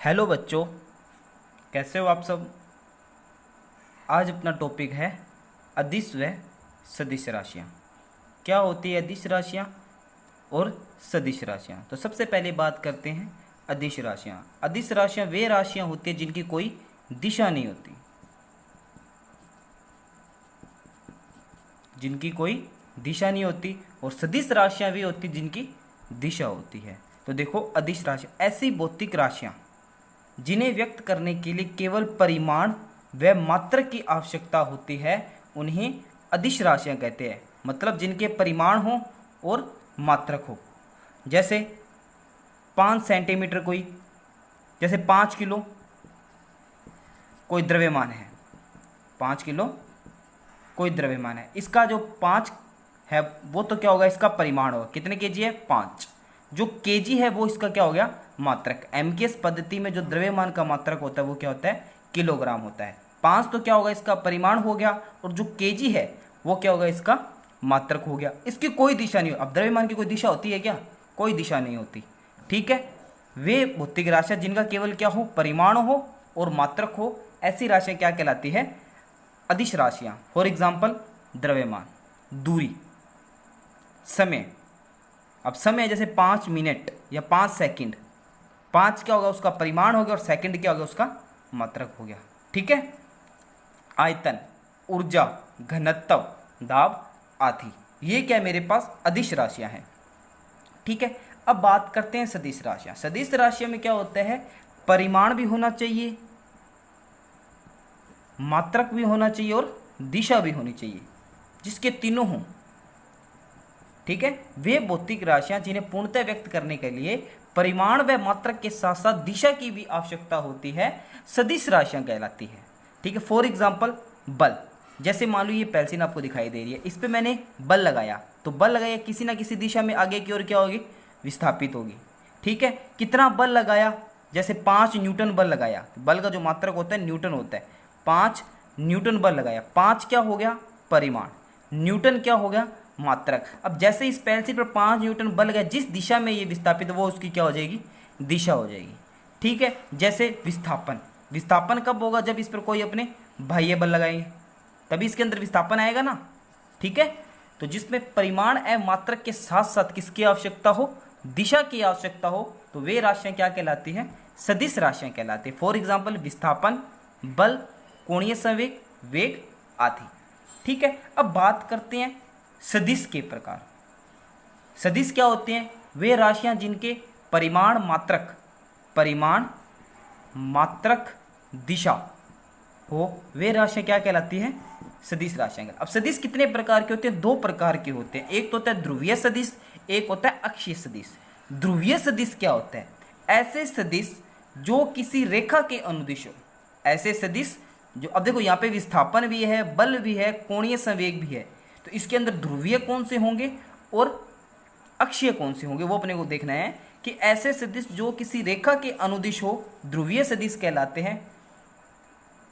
Hello बच्चों, कैसे हो आप सब। आज अपना टॉपिक है अदिश व सदिश राशियाँ। क्या होती है अदिश राशियाँ और सदिश राशियाँ। तो सबसे पहले बात करते हैं अदिश राशियाँ। अदिश राशियाँ वे राशियाँ होती हैं जिनकी कोई दिशा नहीं होती, जिनकी कोई दिशा नहीं होती। और सदिश राशियाँ वे होती जिनकी दिशा होती है। तो देखो, अदिश राशि ऐसी भौतिक राशियाँ जिन्हें व्यक्त करने के लिए केवल परिमाण व मात्रक की आवश्यकता होती है, उन्हें अदिश राशियाँ कहते हैं। मतलब जिनके परिमाण हो और मात्रक हो। जैसे 5 सेंटीमीटर कोई, जैसे 5 किलो कोई द्रव्यमान है, 5 किलो कोई द्रव्यमान है। इसका जो 5 है वो तो क्या होगा, इसका परिमाण होगा। कितने केजी है, 5। जो केजी है वो इसका क्या हो गया, मात्रक। एमकेएस पद्धति में जो द्रव्यमान का मात्रक होता है वो क्या होता है, किलोग्राम होता है। 5 तो क्या होगा, इसका परिमाण हो गया, और जो केजी है वो क्या होगा, इसका मात्रक हो गया। इसकी कोई दिशा नहीं हो। अब द्रव्यमान की कोई दिशा होती है क्या, कोई दिशा नहीं होती। ठीक है, वे भौतिक राशियां जिनका केवल क्या हो, परिमाण हो और मात्रक हो, ऐसी राशियां क्या कहलाती है, अदिश राशियां। फॉर एग्जाम्पल द्रव्यमान, दूरी, समय। अब समय जैसे 5 मिनट या 5 सेकंड, 5 क्या होगा उसका परिमाण हो गया और सेकंड क्या हो गया उसका मात्रक हो गया। ठीक है। आयतन, ऊर्जा, घनत्व, दाब आदि, ये क्या मेरे पास अदिश राशियां हैं। ठीक है। अब बात करते हैं सदिश राशियां। सदिश राशियों में क्या होता है, परिमाण भी होना चाहिए, मात्रक भी होना चाहिए और दिशा भी होनी चाहिए, जिसके तीनों हों। ठीक है। वे भौतिक राशियां जिन्हें पूर्णतः व्यक्त करने के लिए परिमाण व मात्रक के साथ साथ दिशा की भी आवश्यकता होती है, सदिश राशियां कहलाती है। ठीक है। फॉर एग्जाम्पल बल, जैसे मान लो ये पेंसिल आपको दिखाई दे रही है, इस पे मैंने बल लगाया, तो बल लगाया किसी ना किसी दिशा में आगे की ओर क्या होगी, विस्थापित होगी। ठीक है। कितना बल लगाया, जैसे 5 न्यूटन बल लगाया। बल का जो मात्रक होता है न्यूटन होता है। 5 न्यूटन बल लगाया, 5 क्या हो गया, परिमाण, न्यूटन क्या हो गया, मात्रक। अब जैसे इस पेंसिल पर 5 न्यूटन बल गया, जिस दिशा में ये विस्थापित वो उसकी क्या हो जाएगी, दिशा हो जाएगी। ठीक है। जैसे विस्थापन, विस्थापन कब होगा, जब इस पर कोई अपने बाह्य बल लगाएंगे तभी इसके अंदर विस्थापन आएगा ना। ठीक है। तो जिसमें परिमाण एवं मात्रक के साथ साथ किसकी आवश्यकता हो, दिशा की आवश्यकता हो, तो वे राशियां क्या कहलाती हैं, सदिश राशियां कहलाती है। फॉर एग्जाम्पल विस्थापन, बल, कोणीय संवेग, वेग आदि। ठीक है। अब बात करते हैं सदिश के प्रकार। सदिश क्या होते हैं, वे राशियां जिनके परिमाण मात्रक, परिमाण मात्रक दिशा हो, वे राशियां क्या कहलाती हैं, सदिश राशियां। अब सदिश कितने प्रकार के होते हैं, 2 प्रकार के होते हैं। एक तो होता है ध्रुवीय सदिश, एक होता है अक्षीय सदिश। ध्रुवीय सदिश क्या होता है, ऐसे सदिश जो किसी रेखा के अनुदिश हो। ऐसे सदिश जो, अब देखो यहाँ पे विस्थापन भी है, बल भी है, कोणीय संवेग भी है, तो इसके अंदर ध्रुवीय कौन से होंगे और अक्षीय कौन से होंगे, वो अपने को देखना है। कि ऐसे सदिश जो किसी रेखा के अनुदिश हो, ध्रुवीय सदिश कहलाते हैं।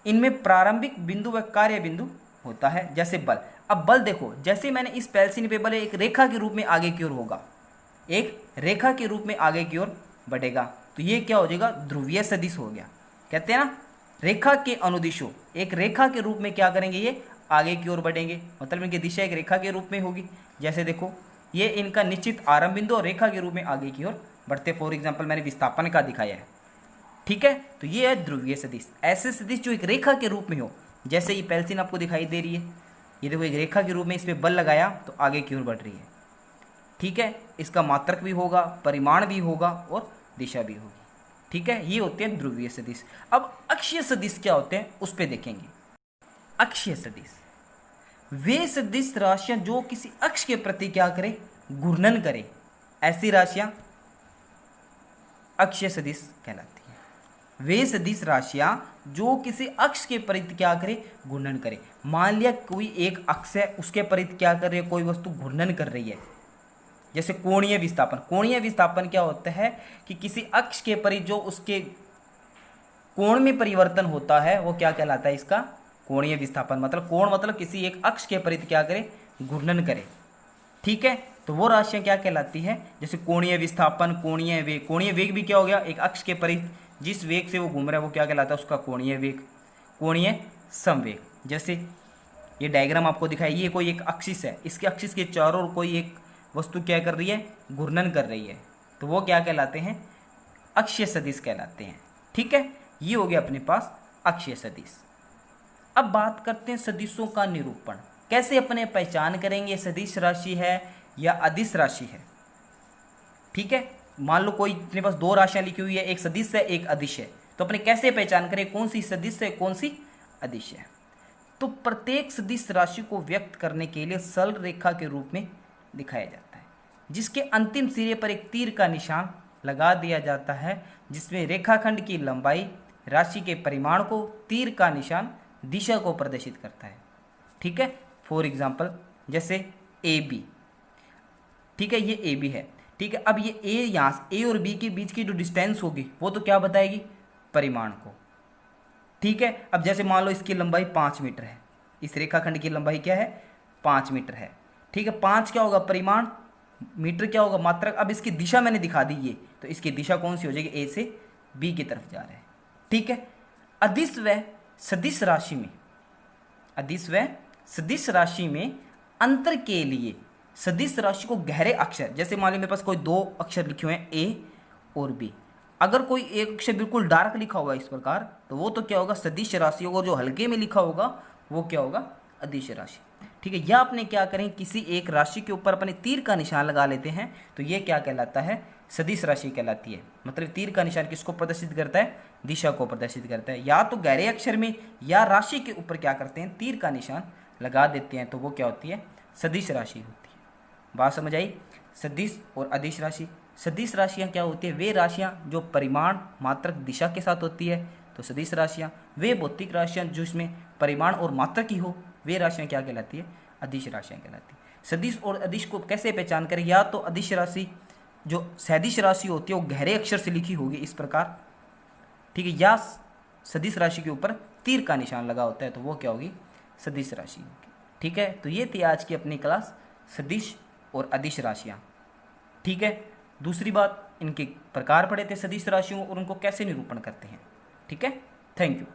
इनमें प्रारंभिक बिंदु व कार्य बिंदु होता है। जैसे बल, अब बल देखो, जैसे मैंने इस पेंसिल पे बल एक रेखा के रूप में आगे की ओर होगा, एक रेखा के रूप में आगे की ओर बढ़ेगा, तो ये क्या हो जाएगा, ध्रुवीय सदिश हो गया। कहते हैं ना, रेखा के अनुदिश हो, एक रेखा के रूप में क्या करेंगे, ये आगे की ओर बढ़ेंगे, मतलब इनकी दिशा एक रेखा के रूप में होगी। जैसे देखो, ये इनका निश्चित आरंभ बिंदु और रेखा के रूप में आगे की ओर बढ़ते। फॉर एग्जाम्पल मैंने विस्थापन का दिखाया है। ठीक है। तो ये है ध्रुवीय सदिश, ऐसे सदिश जो एक रेखा के रूप में हो। जैसे ये पेंसिल आपको दिखाई दे रही है, ये देखो एक रेखा के रूप में इस पर बल लगाया तो आगे की ओर बढ़ रही है। ठीक है। इसका मात्रक भी होगा, परिमाण भी होगा और दिशा भी होगी। ठीक है। ये होते हैं ध्रुवीय सदिश। अब अक्षीय सदिश क्या होते हैं उस पर देखेंगे। अक्षीय सदिश वे सदिश राशियां जो किसी अक्ष के प्रति क्या करे, घूर्णन करे, ऐसी राशियां अक्षीय सदिश कहलाती हैं। वे सदिश राशियां जो किसी अक्ष के परित क्या करे, घूर्णन करे। मान लिया कोई एक अक्ष है, उसके परित क्या कर रही है, कोई वस्तु घूर्णन कर रही है। जैसे कोणीय विस्थापन, कोणीय विस्थापन क्या होता है कि किसी अक्ष के परित जो उसके कोण में परिवर्तन होता है वो क्या कहलाता है, इसका कोणीय विस्थापन। मतलब कोण मतलब किसी एक अक्ष के परित क्या करे, घूर्णन करे। ठीक है। तो वो राशियां क्या कहलाती है, जैसे कोणीय विस्थापन, कोणीय वेग। कोणीय वेग भी क्या हो गया, एक अक्ष के परित जिस वेग से वो घूम रहा है वो क्या कहलाता है, उसका कोणीय वेग, कोणीय समवेग। जैसे ये डायग्राम आपको दिखाई, ये कोई एक एक्सिस है, इसके एक्सिस के चारों ओर कोई एक वस्तु क्या कर रही है, घूर्णन कर रही है, तो वो क्या कहलाते हैं, अक्षीय सदिश कहलाते हैं। ठीक है, ये हो गया अपने पास अक्षीय सदिश। अब बात करते हैं सदिशों का निरूपण। कैसे अपने पहचान करेंगे सदिश राशि है या अदिश राशि है। ठीक है, मान लो कोई अपने पास दो राशियां लिखी हुई है, एक सदिश है एक अदिश है, तो अपने कैसे पहचान करें कौन सी सदिश है कौन सी अदिश है। तो प्रत्येक सदिश राशि को व्यक्त करने के लिए सरल रेखा के रूप में दिखाया जाता है, जिसके अंतिम सिरे पर एक तीर का निशान लगा दिया जाता है, जिसमें रेखाखंड की लंबाई राशि के परिमाण को, तीर का निशान दिशा को प्रदर्शित करता है। ठीक है, फॉर एग्जाम्पल जैसे ए बी, ठीक है, ये ए बी है। ठीक है, अब ये ए, यहाँ ए और बी के बीच की जो डिस्टेंस होगी वो तो क्या बताएगी, परिमाण को। ठीक है, अब जैसे मान लो इसकी लंबाई 5 मीटर है, इस रेखाखंड की लंबाई क्या है, 5 मीटर है। ठीक है, 5 क्या होगा परिमाण, मीटर क्या होगा मात्रक। अब इसकी दिशा मैंने दिखा दी ये, तो इसकी दिशा कौन सी हो जाएगी, ए से बी की तरफ जा रहे हैं। ठीक है, अदिश व सदिश राशि में, अदिश व सदिश राशि में अंतर के लिए सदिश राशि को गहरे अक्षर, जैसे मान लो मेरे पास कोई दो अक्षर लिखे हुए हैं ए और बी, अगर कोई एक अक्षर बिल्कुल डार्क लिखा हुआ है इस प्रकार, तो वो तो क्या होगा सदिश राशि होगा, और जो हल्के में लिखा होगा वो क्या होगा, अदिश राशि। ठीक है, या अपने क्या करें, किसी एक राशि के ऊपर अपने तीर का निशान लगा लेते हैं, तो ये क्या कहलाता है, सदिश राशि कहलाती है। मतलब तीर का निशान किसको प्रदर्शित करता है, दिशा को प्रदर्शित करता है। या तो गहरे अक्षर में या राशि के ऊपर क्या करते हैं, तीर का निशान लगा देते हैं, तो वो क्या होती है, सदिश राशि होती है। बात समझ आई, सदिश और अदिश राशि। सदिश राशियाँ क्या होती है, वे राशियाँ जो परिमाण मात्रक दिशा के साथ होती है, तो सदिश राशियाँ। वे भौतिक राशियाँ जिसमें परिमाण और मात्रक ही हो, वे राशियाँ क्या कहलाती है, अदिश राशियाँ कहलाती है। सदिश और अदिश को कैसे पहचान करें, या तो अदिश राशि जो सदिश राशि होती है वो गहरे अक्षर से लिखी होगी इस प्रकार, ठीक है, या सदिश राशि के ऊपर तीर का निशान लगा होता है, तो वो क्या होगी, सदिश राशि होगी। ठीक है, तो ये थी आज की अपनी क्लास, सदिश और अदिश राशियाँ। ठीक है, दूसरी बात, इनके प्रकार पढ़े थे सदिश राशियों और उनको कैसे निरूपण करते हैं। ठीक है, थैंक यू।